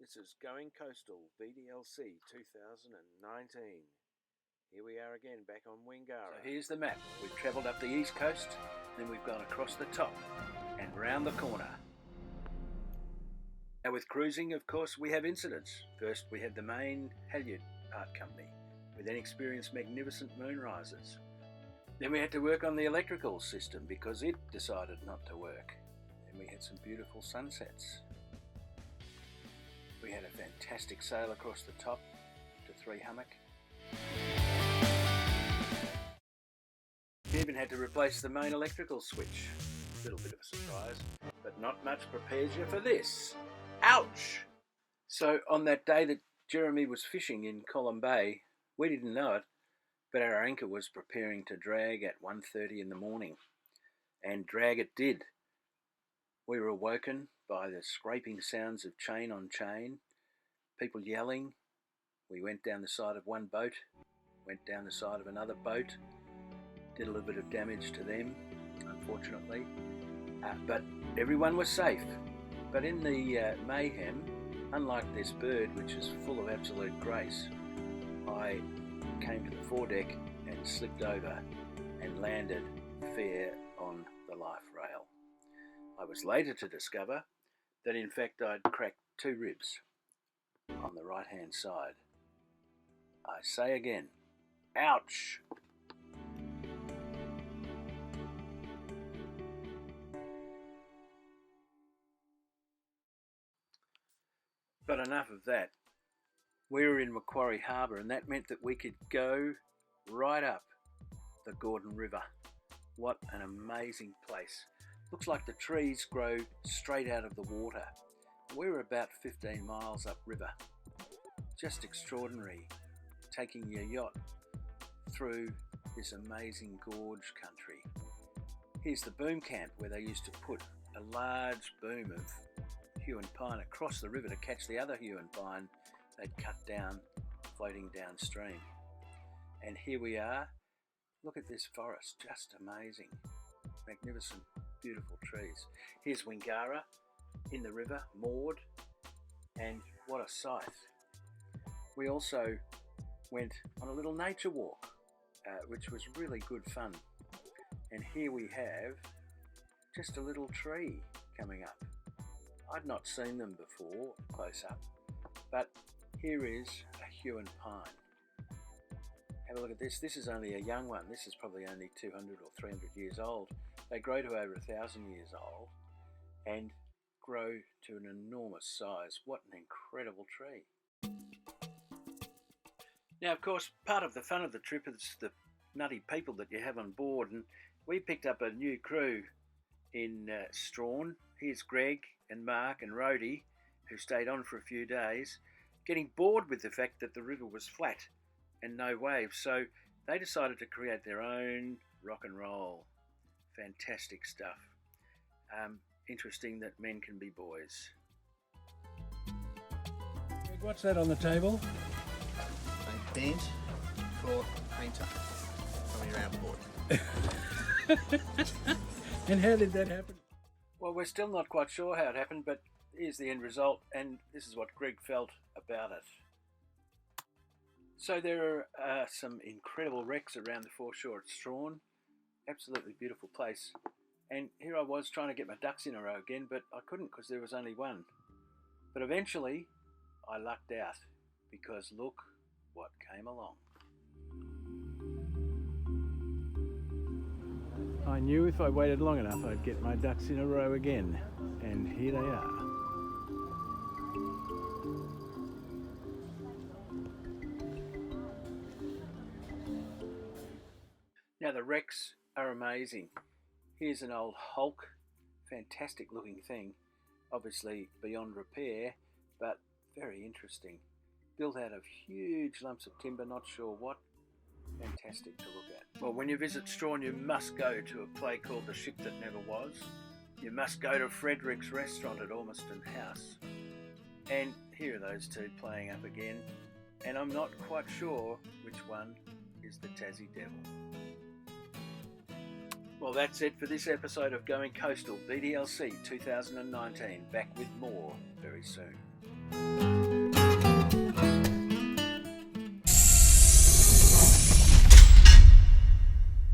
This is Going Coastal VDLC 2019. Here we are again, back on Wingara. So here's the map. We've travelled up the east coast, then we've gone across the top and round the corner. Now with cruising, of course, we have incidents. First we had the main halyard part company. We then experienced magnificent moonrises. Then we had to work on the electrical system because it decided not to work. Then we had some beautiful sunsets. We had a fantastic sail across the top to 3 Hummock. We even had to replace the main electrical switch. A little bit of a surprise, but not much prepares you for this. Ouch! So on that day that Jeremy was fishing in Column Bay, we didn't know it, but our anchor was preparing to drag at 1:30 in the morning. And drag it did. We were awoken by the scraping sounds of chain on chain, people yelling. We went down the side of one boat, went down the side of another boat, did a little bit of damage to them, unfortunately, but everyone was safe. But in the mayhem, unlike this bird, which is full of absolute grace, I came to the foredeck and slipped over and landed fair on the life rail. I was later to discover that in fact I'd cracked 2 ribs on the right hand side. I say again, ouch! But enough of that. We were in Macquarie Harbour, and that meant that we could go right up the Gordon River. What an amazing place. Looks like the trees grow straight out of the water. We were about 15 miles upriver. Just extraordinary, taking your yacht through this amazing gorge country. Here's the boom camp where they used to put a large boom of hue and pine across the river to catch the other hue and pine they'd cut down, floating downstream. And here we are. Look at this forest, just amazing. Magnificent, beautiful trees. Here's Wingara in the river, moored, and what a sight. We also went on a little nature walk, which was really good fun. And here we have just a little tree coming up. I'd not seen them before, close up, but here is a hue and pine. Have a look at this. This is only a young one. This is probably only 200 or 300 years old. They grow to over 1,000 years old and grow to an enormous size. What an incredible tree. Now, of course, part of the fun of the trip is the nutty people that you have on board, and we picked up a new crew in Strahan. Here's Greg and Mark and Rhodey, who stayed on for a few days, getting bored with the fact that the river was flat and no waves, so they decided to create their own rock and roll. Fantastic stuff. Interesting that men can be boys. Greg, what's that on the table? A bent for painter coming around port. And how did that happen? Well, we're still not quite sure how it happened, but here's the end result, and this is what Greg felt about it. So there are some incredible wrecks around the foreshore at Strahan. Absolutely beautiful place. And here I was trying to get my ducks in a row again, but I couldn't because there was only one. But eventually I lucked out, because look what came along. I knew if I waited long enough I'd get my ducks in a row again, and here they are. Now the wrecks are amazing. Here's an old hulk, fantastic looking thing, obviously beyond repair, but very interesting. Built out of huge lumps of timber, not sure what. Fantastic to look at. Well, when you visit Strahan, you must go to a play called The Ship That Never Was. You must go to Frederick's restaurant at Ormiston House. And here are those two playing up again. And I'm not quite sure which one is the Tassie Devil. Well, that's it for this episode of Going Coastal VDLC 2019. Back with more very soon.